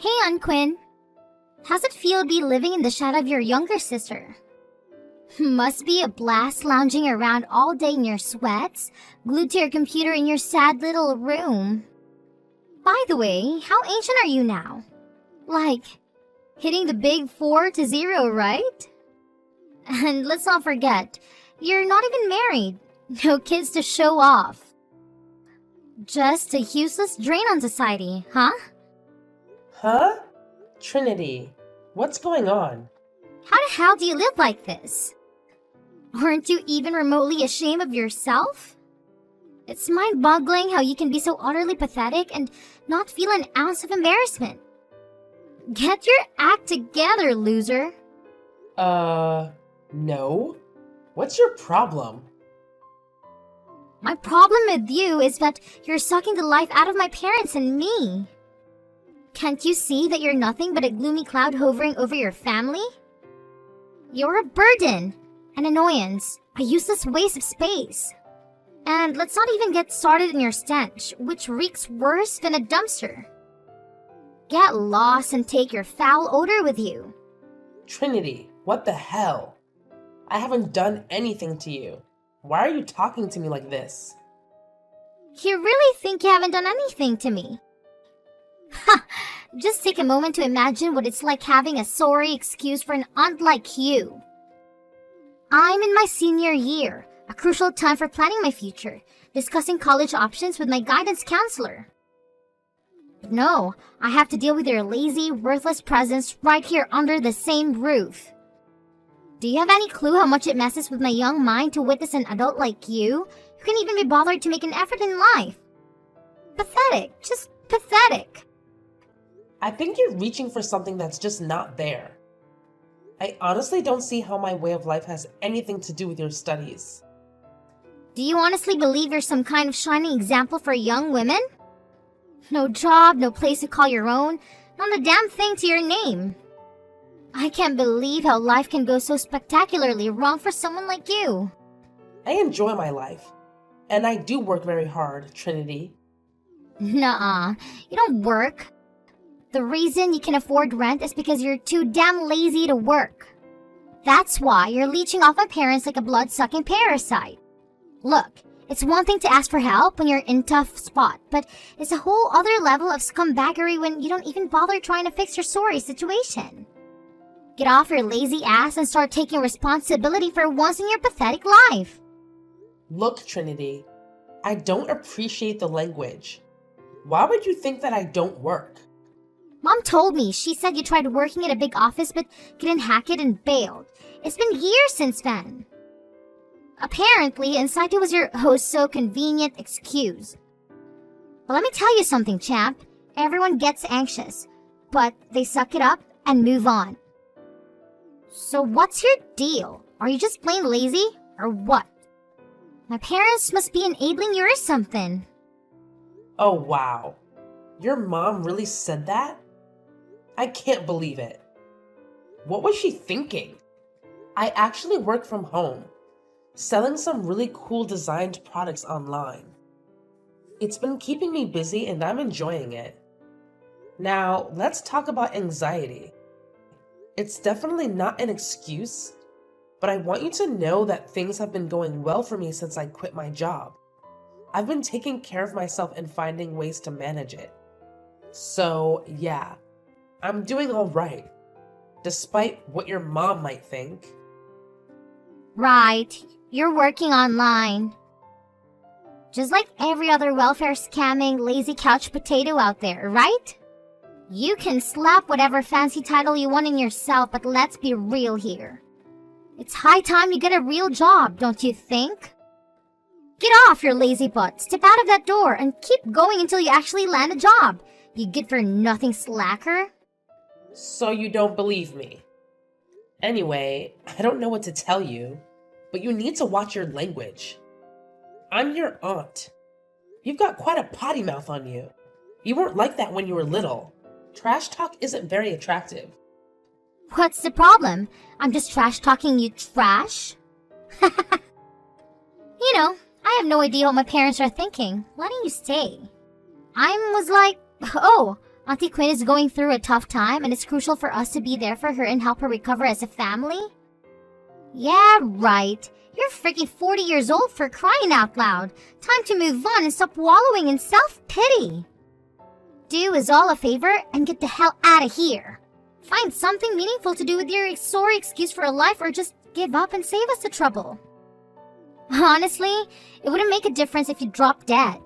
Hey on Quinn. How's it feel to be living in the shadow of your younger sister? Must be a blast lounging around all day in your sweats, glued to your computer in your sad little room. By the way, how ancient are you now? Like, hitting the big 4-0, right? And let's not forget, you're not even married. No kids to show off. Just a useless drain on society, huh? Huh? Trinity, what's going on? How the hell do you live like this? Aren't you even remotely ashamed of yourself? It's mind-boggling how you can be so utterly pathetic and not feel an ounce of embarrassment. Get your act together, loser. No? What's your problem? My problem with you is that you're sucking the life out of my parents and me. Can't you see that you're nothing but a gloomy cloud hovering over your family? You're a burden, an annoyance, a useless waste of space. And let's not even get started in your stench, which reeks worse than a dumpster. Get lost and take your foul odor with you. Trinity, what the hell? I haven't done anything to you. Why are you talking to me like this? You really think you haven't done anything to me? Ha! Just take a moment to imagine what it's like having a sorry excuse for an aunt like you. I'm in my senior year, a crucial time for planning my future, discussing college options with my guidance counselor. But no, I have to deal with your lazy, worthless presence right here under the same roof. Do you have any clue how much it messes with my young mind to witness an adult like you who can even be bothered to make an effort in life? Pathetic, just pathetic. I think you're reaching for something that's just not there. I honestly don't see how my way of life has anything to do with your studies. Do you honestly believe you're some kind of shining example for young women? No job, no place to call your own, not a damn thing to your name. I can't believe how life can go so spectacularly wrong for someone like you. I enjoy my life, and I do work very hard, Trinity. Nuh-uh, you don't work. The reason you can afford rent is because you're too damn lazy to work. That's why you're leeching off my parents like a blood-sucking parasite. Look, it's one thing to ask for help when you're in a tough spot, but it's a whole other level of scumbaggery when you don't even bother trying to fix your sorry situation. Get off your lazy ass and start taking responsibility for once in your pathetic life. Look, Trinity, I don't appreciate the language. Why would you think that I don't work? Mom told me. She said you tried working at a big office but couldn't hack it and bailed. It's been years since then. Apparently, inside it was your oh-so-convenient excuse. But let me tell you something, champ. Everyone gets anxious, but they suck it up and move on. So what's your deal? Are you just plain lazy, or what? My parents must be enabling you or something. Oh, wow. Your mom really said that? I can't believe it. What was she thinking? I actually work from home, selling some really cool designed products online. It's been keeping me busy and I'm enjoying it. Now, let's talk about anxiety. It's definitely not an excuse, but I want you to know that things have been going well for me since I quit my job. I've been taking care of myself and finding ways to manage it. So, yeah, I'm doing all right, despite what your mom might think. Right, you're working online. Just like every other welfare scamming, lazy couch potato out there, right? You can slap whatever fancy title you want in yourself, but let's be real here. It's high time you get a real job, don't you think? Get off your lazy butt, step out of that door, and keep going until you actually land a job, you good-for-nothing slacker. So you don't believe me? Anyway, I don't know what to tell you, but you need to watch your language. I'm your aunt. You've got quite a potty mouth on you. You weren't like that when you were little. Trash talk isn't very attractive. What's the problem? I'm just trash-talking you trash? You know, I have no idea what my parents are thinking, letting you stay. I was like, oh, Auntie Quinn is going through a tough time and it's crucial for us to be there for her and help her recover as a family? Yeah, right. You're freaking 40 years old for crying out loud. Time to move on and stop wallowing in self-pity. Do us all a favor and get the hell out of here. Find something meaningful to do with your sorry excuse for a life, or just give up and save us the trouble. Honestly, it wouldn't make a difference if you dropped dead.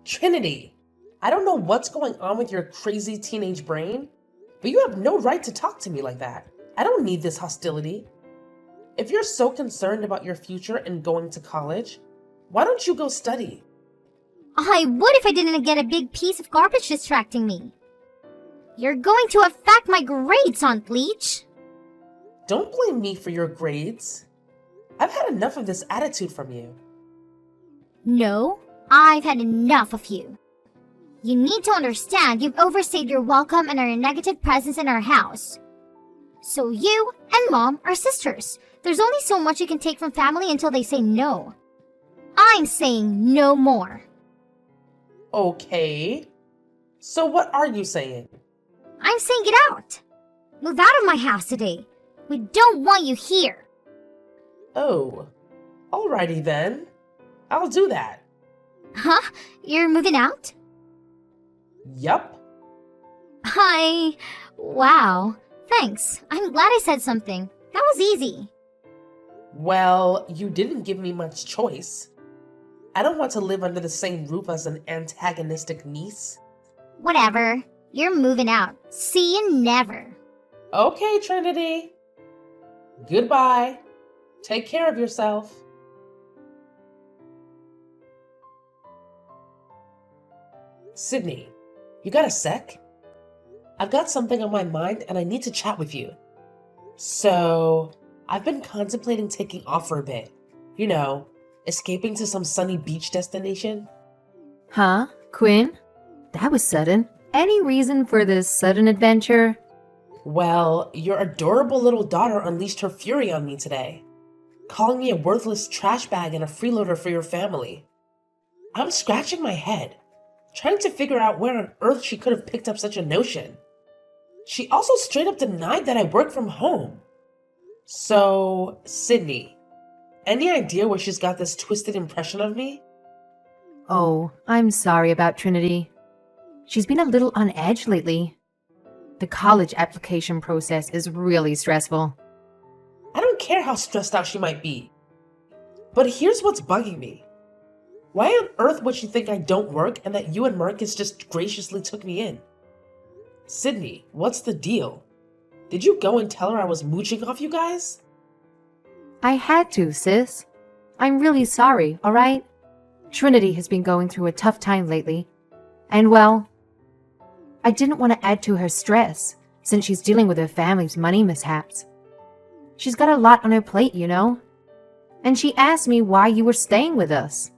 Trinity, I don't know what's going on with your crazy teenage brain, but you have no right to talk to me like that. I don't need this hostility. If you're so concerned about your future and going to college, why don't you go study? I would if I didn't get a big piece of garbage distracting me. You're going to affect my grades, Aunt Leech. Don't blame me for your grades. I've had enough of this attitude from you. No, I've had enough of you. You need to understand you've overstayed your welcome and are a negative presence in our house. So you and Mom are sisters. There's only so much you can take from family until they say no. I'm saying no more. Okay. So what are you saying? I'm saying get out. Move out of my house today. We don't want you here. Oh, alrighty then. I'll do that. Huh? You're moving out? Yup. Wow. Thanks. I'm glad I said something. That was easy. Well, you didn't give me much choice. I don't want to live under the same roof as an antagonistic niece. Whatever. You're moving out. See you never. Okay, Trinity. Goodbye. Take care of yourself. Sydney, you got a sec? I've got something on my mind and I need to chat with you. So, I've been contemplating taking off for a bit. You know, escaping to some sunny beach destination. Huh? Quinn? That was sudden. Any reason for this sudden adventure? Well, your adorable little daughter unleashed her fury on me today, calling me a worthless trash bag and a freeloader for your family. I'm scratching my head, trying to figure out where on earth she could have picked up such a notion. She also straight up denied that I work from home. So, Sydney, any idea where she's got this twisted impression of me? Oh, I'm sorry about Trinity. She's been a little on edge lately. The college application process is really stressful. I don't care how stressed out she might be. But here's what's bugging me. Why on earth would she think I don't work and that you and Marcus just graciously took me in? Sydney, what's the deal? Did you go and tell her I was mooching off you guys? I had to, sis. I'm really sorry, alright? Trinity has been going through a tough time lately. And well, I didn't want to add to her stress, since she's dealing with her family's money mishaps. She's got a lot on her plate, you know? And she asked me why you were staying with us.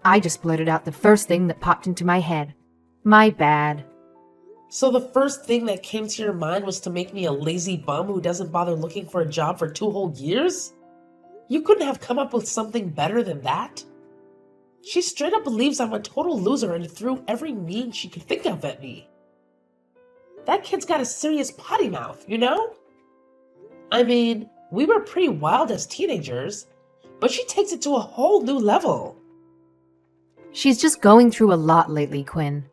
I just blurted out the first thing that popped into my head. My bad. So the first thing that came to your mind was to make me a lazy bum who doesn't bother looking for a job for 2 whole years? You couldn't have come up with something better than that? She straight up believes I'm a total loser and threw every mean she could think of at me. That kid's got a serious potty mouth, you know? I mean, we were pretty wild as teenagers, but she takes it to a whole new level. She's just going through a lot lately, Quinn.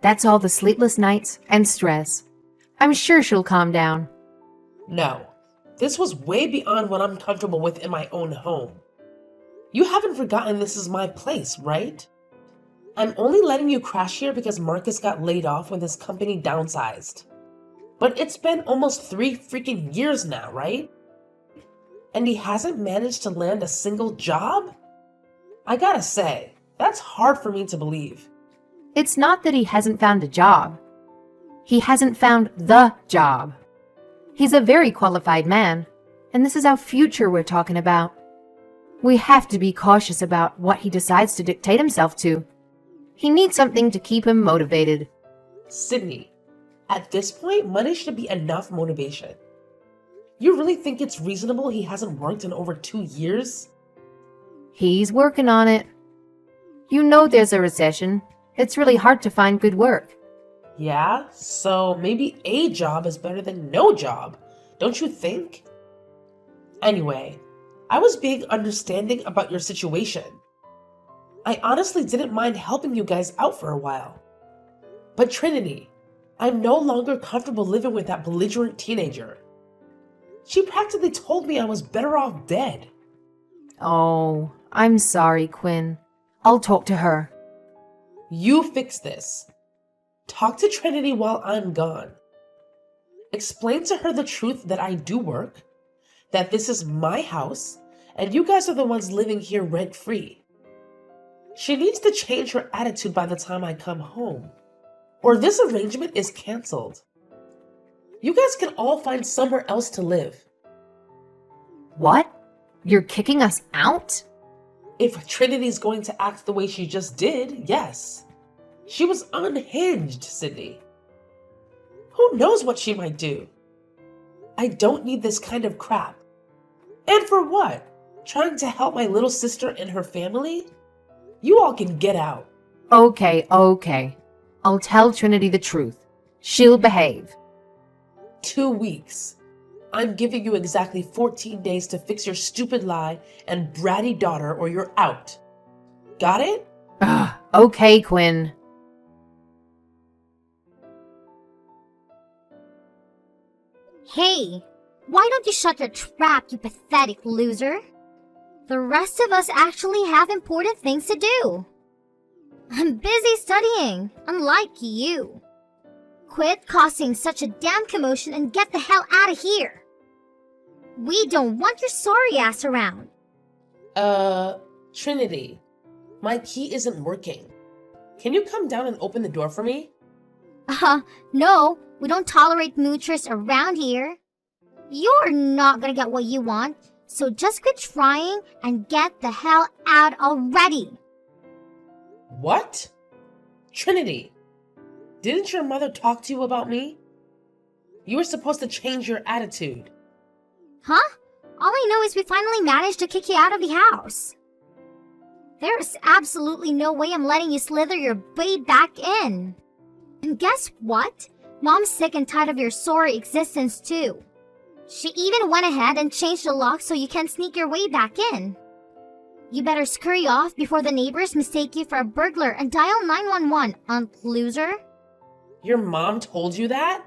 That's all the sleepless nights and stress. I'm sure she'll calm down. No, this was way beyond what I'm comfortable with in my own home. You haven't forgotten this is my place, right? I'm only letting you crash here because Marcus got laid off when his company downsized. But it's been almost 3 freaking years now, right? And he hasn't managed to land a single job? I gotta say, that's hard for me to believe. It's not that he hasn't found a job. He hasn't found the job. He's a very qualified man, and this is our future we're talking about. We have to be cautious about what he decides to dictate himself to. He needs something to keep him motivated. Sydney, at this point, money should be enough motivation. You really think it's reasonable he hasn't worked in over 2 years? He's working on it. You know there's a recession. It's really hard to find good work. Yeah, so maybe a job is better than no job, don't you think? Anyway, I was being understanding about your situation. I honestly didn't mind helping you guys out for a while. But Trinity, I'm no longer comfortable living with that belligerent teenager. She practically told me I was better off dead. Oh, I'm sorry, Quinn. I'll talk to her. You fix this. Talk to Trinity while I'm gone. Explain to her the truth that I do work, that this is my house, and you guys are the ones living here rent-free. She needs to change her attitude by the time I come home, or this arrangement is canceled. You guys can all find somewhere else to live. What? You're kicking us out? If Trinity's going to act the way she just did, yes. She was unhinged, Sydney. Who knows what she might do? I don't need this kind of crap. And for what? Trying to help my little sister and her family? You all can get out. Okay. I'll tell Trinity the truth. She'll behave. 2 weeks. I'm giving you exactly 14 days to fix your stupid lie and bratty daughter or you're out. Got it? Okay, Quinn. Hey, why don't you shut your trap, you pathetic loser? The rest of us actually have important things to do. I'm busy studying, unlike you. Quit causing such a damn commotion and get the hell out of here. We don't want your sorry ass around. Trinity, my key isn't working. Can you come down and open the door for me? No, we don't tolerate moochers around here. You're not gonna get what you want, so just quit trying and get the hell out already. What? Trinity, didn't your mother talk to you about me? You were supposed to change your attitude. Huh? All I know is we finally managed to kick you out of the house. There's absolutely no way I'm letting you slither your way back in. And guess what? Mom's sick and tired of your sorry existence too. She even went ahead and changed the lock so you can sneak your way back in. You better scurry off before the neighbors mistake you for a burglar and dial 911, loser. Your mom told you that?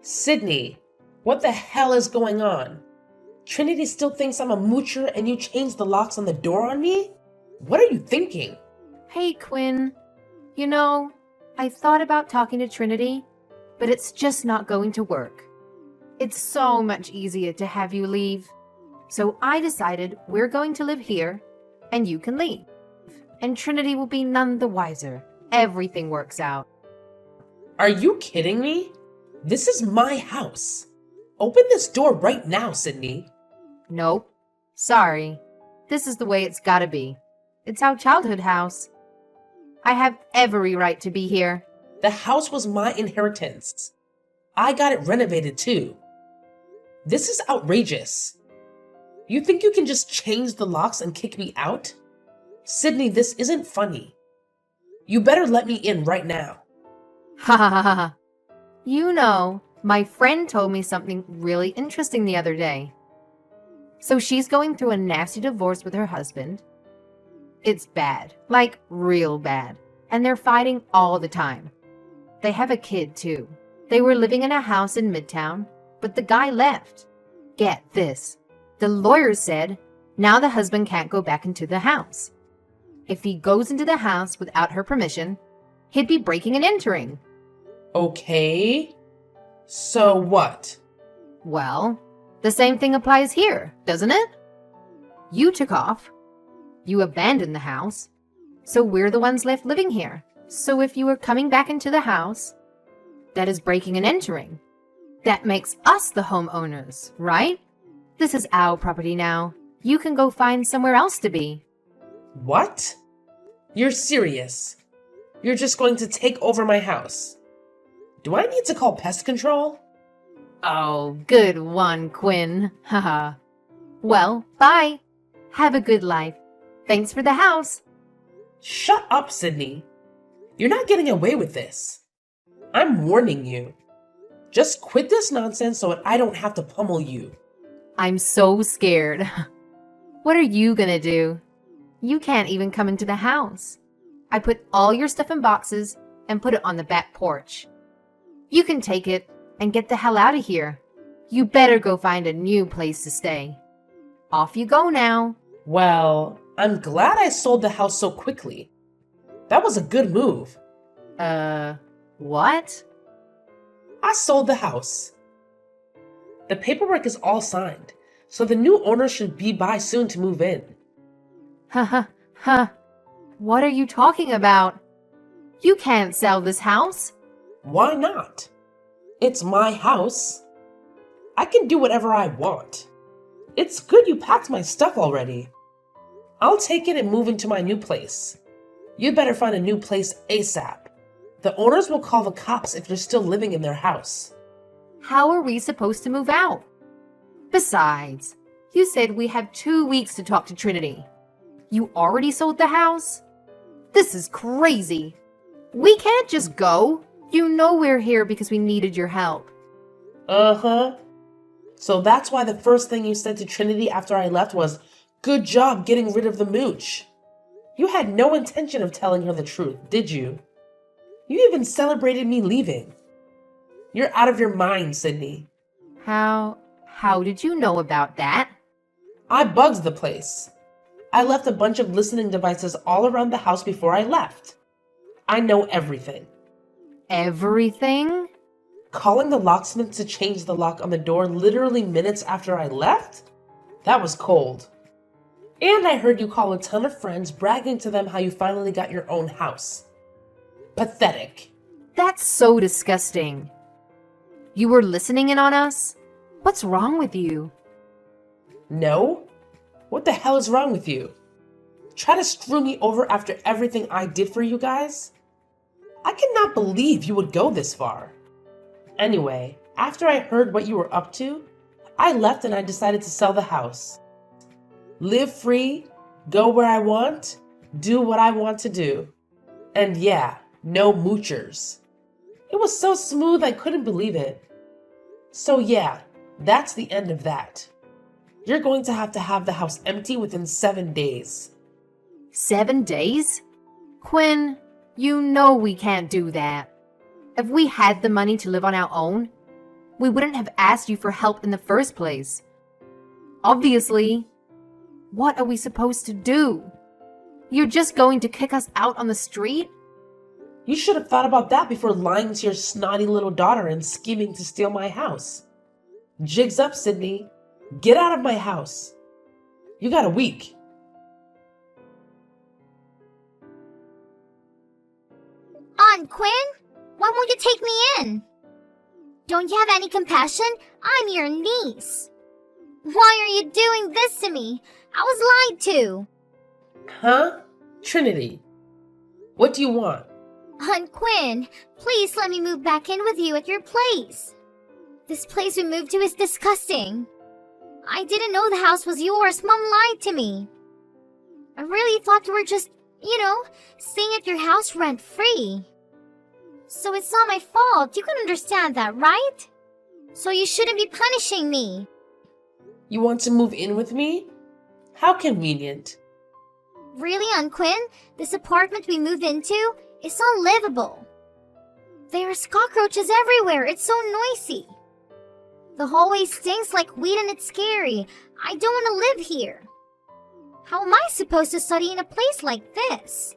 Sydney, what the hell is going on? Trinity still thinks I'm a moocher and you changed the locks on the door on me? What are you thinking? Hey, Quinn. You know, I thought about talking to Trinity, but it's just not going to work. It's so much easier to have you leave. So I decided we're going to live here, and you can leave. And Trinity will be none the wiser. Everything works out. Are you kidding me? This is my house. Open this door right now, Sydney. Nope. Sorry. This is the way it's gotta be. It's our childhood house. I have every right to be here. The house was my inheritance. I got it renovated too. This is outrageous. You think you can just change the locks and kick me out? Sydney, this isn't funny. You better let me in right now. Ha ha ha ha. You know, my friend told me something really interesting the other day. So she's going through a nasty divorce with her husband. It's bad, like real bad. And they're fighting all the time. They have a kid too. They were living in a house in Midtown, but the guy left. Get this. The lawyer said now the husband can't go back into the house. If he goes into the house without her permission, he'd be breaking and entering. Okay. So what? Well, the same thing applies here, doesn't it? You took off. You abandoned the house. So we're the ones left living here. So if you were coming back into the house, that is breaking and entering. That makes us the homeowners, right? This is our property now. You can go find somewhere else to be. What? You're serious? You're just going to take over my house? Do I need to call pest control? Oh, good one, Quinn. Haha. Well, bye. Have a good life. Thanks for the house. Shut up, Sydney. You're not getting away with this. I'm warning you. Just quit this nonsense so I don't have to pummel you. I'm so scared. What are you gonna do? You can't even come into the house. I put all your stuff in boxes and put it on the back porch. You can take it and get the hell out of here. You better go find a new place to stay. Off you go now. Well, I'm glad I sold the house so quickly. That was a good move. What? I sold the house. The paperwork is all signed, so the new owner should be by soon to move in. Huh. What are you talking about? You can't sell this house. Why not? It's my house. I can do whatever I want. It's good you packed my stuff already. I'll take it and move into my new place. You'd better find a new place ASAP. The owners will call the cops if you're still living in their house. How are we supposed to move out? Besides, you said we have 2 weeks to talk to Trinity. You already sold the house? This is crazy. We can't just go. You know we're here because we needed your help. Uh-huh. So that's why the first thing you said to Trinity after I left was, "Good job getting rid of the mooch." You had no intention of telling her the truth, did you? You even celebrated me leaving. You're out of your mind, Sydney. How did you know about that? I bugged the place. I left a bunch of listening devices all around the house before I left. I know everything. Everything? Calling the locksmith to change the lock on the door literally minutes after I left? That was cold. And I heard you call a ton of friends bragging to them how you finally got your own house. Pathetic. That's so disgusting. You were listening in on us? What's wrong with you? No? What the hell is wrong with you? Try to screw me over after everything I did for you guys? I cannot believe you would go this far. Anyway, after I heard what you were up to, I left and I decided to sell the house. Live free, go where I want, do what I want to do. And yeah, no moochers. It was so smooth I couldn't believe it. So yeah, that's the end of that. You're going to have the house empty within 7 days. 7 days? Quinn, you know we can't do that. If we had the money to live on our own, we wouldn't have asked you for help in the first place. Obviously, what are we supposed to do? You're just going to kick us out on the street? You should have thought about that before lying to your snotty little daughter and scheming to steal my house. Jigs up, Sydney. Get out of my house. You got a week. Aunt Quinn, why won't you take me in? Don't you have any compassion? I'm your niece. Why are you doing this to me? I was lied to. Huh? Trinity. What do you want? Aunt Quinn, please let me move back in with you at your place. This place we moved to is disgusting. I didn't know the house was yours. Mom lied to me. I really thought you were just, staying at your house rent-free. So it's not my fault. You can understand that, right? So you shouldn't be punishing me. You want to move in with me? How convenient. Really, Aunt Quinn? This apartment we moved into is unlivable. There are cockroaches everywhere. It's so noisy. The hallway stinks like weed and it's scary. I don't want to live here. How am I supposed to study in a place like this?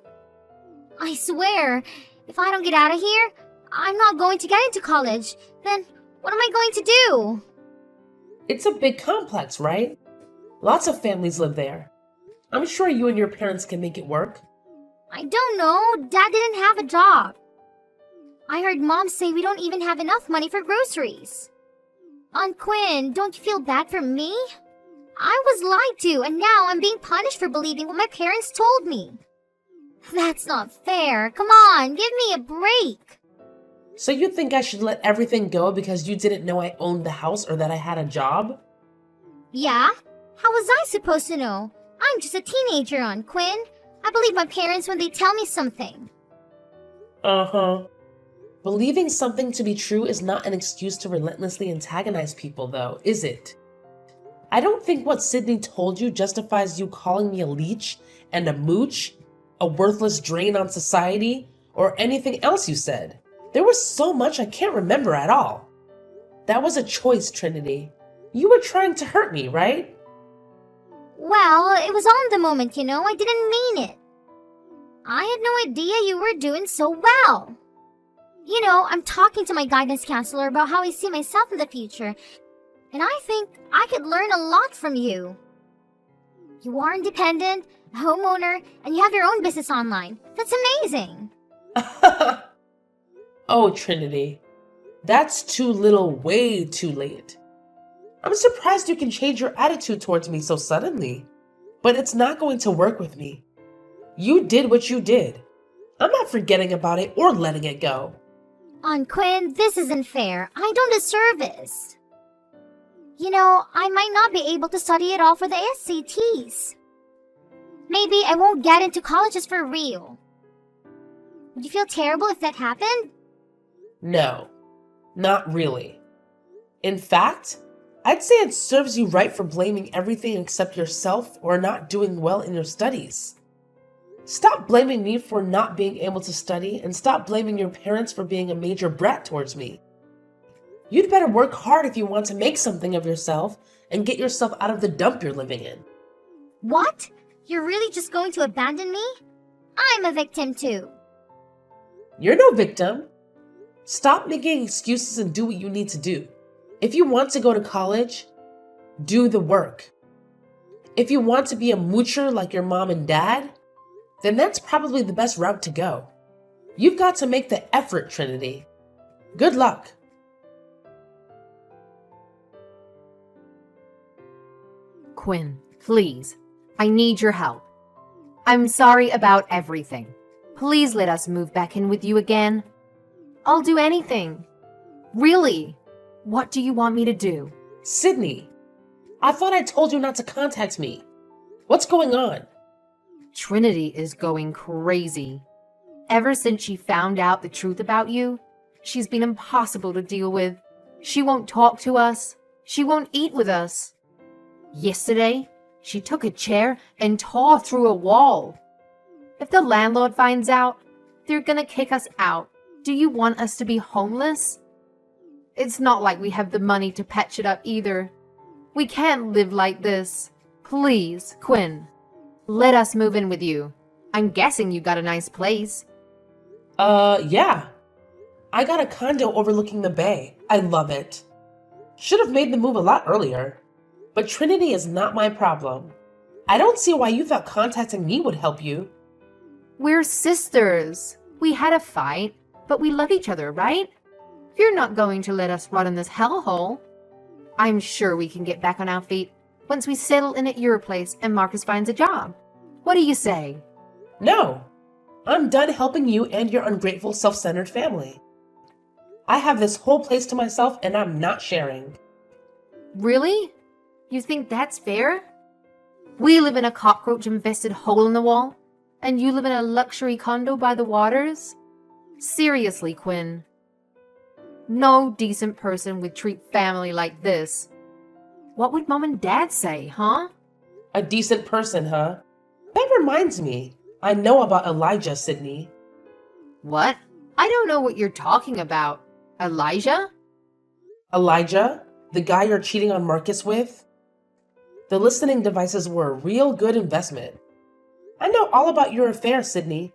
I swear, if I don't get out of here, I'm not going to get into college. Then what am I going to do? It's a big complex, right? Lots of families live there. I'm sure you and your parents can make it work. I don't know. Dad didn't have a job. I heard Mom say we don't even have enough money for groceries. Aunt Quinn, don't you feel bad for me? I was lied to, and now I'm being punished for believing what my parents told me. That's not fair. Come on, give me a break. So you think I should let everything go because you didn't know I owned the house or that I had a job? Yeah? How was I supposed to know? I'm just a teenager on Quinn. I believe my parents when they tell me something. Uh-huh. Believing something to be true is not an excuse to relentlessly antagonize people, though, is it? I don't think what Sydney told you justifies you calling me a leech and a mooch, a worthless drain on society, or anything else you said. There was so much I can't remember at all. That was a choice, Trinity. You were trying to hurt me, right? Well, it was on the moment, I didn't mean it. I had no idea you were doing so well. I'm talking to my guidance counselor about how I see myself in the future, and I think I could learn a lot from you. You are independent, a homeowner, and you have your own business online. That's amazing. Oh, Trinity. That's too little, way too late. I'm surprised you can change your attitude towards me so suddenly, but it's not going to work with me. You did what you did. I'm not forgetting about it or letting it go. On Quinn, this isn't fair. I don't deserve this. I might not be able to study at all for the SATs. Maybe I won't get into colleges for real. Would you feel terrible if that happened? No, not really. In fact, I'd say it serves you right for blaming everything except yourself or not doing well in your studies. Stop blaming me for not being able to study and stop blaming your parents for being a major brat towards me. You'd better work hard if you want to make something of yourself and get yourself out of the dump you're living in. What? You're really just going to abandon me? I'm a victim too. You're no victim. Stop making excuses and do what you need to do. If you want to go to college, do the work. If you want to be a moocher like your mom and dad, then that's probably the best route to go. You've got to make the effort, Trinity. Good luck. Quinn, please. I need your help. I'm sorry about everything. Please let us move back in with you again. I'll do anything. Really? What do you want me to do? Sydney, I thought I told you not to contact me. What's going on? Trinity is going crazy. Ever since she found out the truth about you, she's been impossible to deal with. She won't talk to us. She won't eat with us. Yesterday, she took a chair and tore through a wall. If the landlord finds out, they're gonna kick us out. Do you want us to be homeless? It's not like we have the money to patch it up either. We can't live like this. Please, Quinn, let us move in with you. I'm guessing you got a nice place. Yeah. I got a condo overlooking the bay. I love it. Should have made the move a lot earlier. But Trinity is not my problem. I don't see why you thought contacting me would help you. We're sisters. We had a fight, but we love each other, right? You're not going to let us rot in this hellhole. I'm sure we can get back on our feet once we settle in at your place and Marcus finds a job. What do you say? No. I'm done helping you and your ungrateful, self-centered family. I have this whole place to myself and I'm not sharing. Really? You think that's fair? We live in a cockroach-infested hole in the wall, and you live in a luxury condo by the waters? Seriously, Quinn. No decent person would treat family like this. What would Mom and Dad say, huh? A decent person, huh? That reminds me. I know about Elijah, Sydney. What? I don't know what you're talking about. Elijah? Elijah? The guy you're cheating on Marcus with? The listening devices were a real good investment. I know all about your affair, Sydney.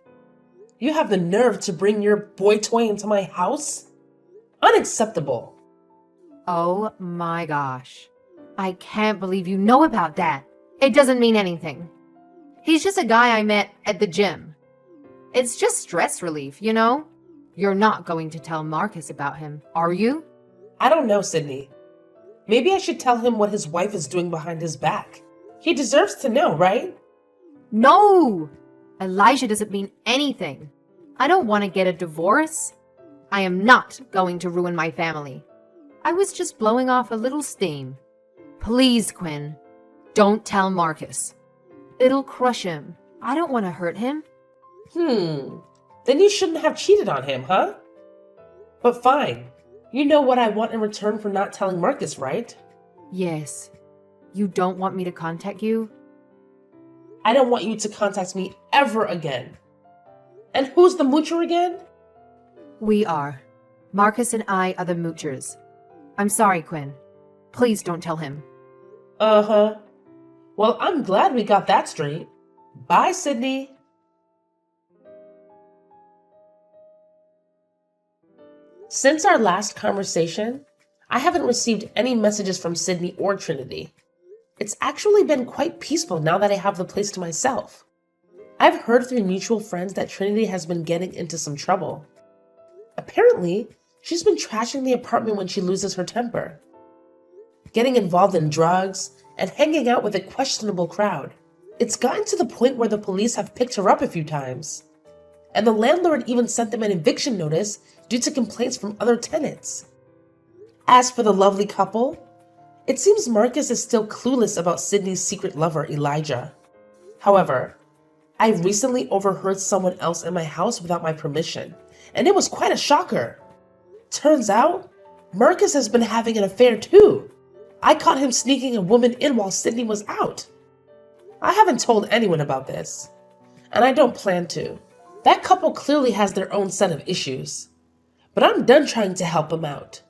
You have the nerve to bring your boy toy into my house? Unacceptable. Oh my gosh. I can't believe you know about that. It doesn't mean anything. He's just a guy I met at the gym. It's just stress relief, you know? You're not going to tell Marcus about him, are you? I don't know, Sydney. Maybe I should tell him what his wife is doing behind his back. He deserves to know, right? No! Elijah doesn't mean anything. I don't want to get a divorce. I am not going to ruin my family. I was just blowing off a little steam. Please, Quinn, don't tell Marcus. It'll crush him. I don't want to hurt him. Then you shouldn't have cheated on him, huh? But fine. You know what I want in return for not telling Marcus, right? Yes. You don't want me to contact you? I don't want you to contact me ever again. And who's the moocher again? We are. Marcus and I are the moochers. I'm sorry, Quinn. Please don't tell him. Uh-huh. Well, I'm glad we got that straight. Bye, Sydney. Since our last conversation, I haven't received any messages from Sydney or Trinity. It's actually been quite peaceful now that I have the place to myself. I've heard through mutual friends that Trinity has been getting into some trouble. Apparently, she's been trashing the apartment when she loses her temper, getting involved in drugs, and hanging out with a questionable crowd. It's gotten to the point where the police have picked her up a few times, and the landlord even sent them an eviction notice due to complaints from other tenants. As for the lovely couple, it seems Marcus is still clueless about Sydney's secret lover, Elijah. However, I recently overheard someone else in my house without my permission, and it was quite a shocker. Turns out, Marcus has been having an affair too. I caught him sneaking a woman in while Sydney was out. I haven't told anyone about this, and I don't plan to. That couple clearly has their own set of issues, but I'm done trying to help them out.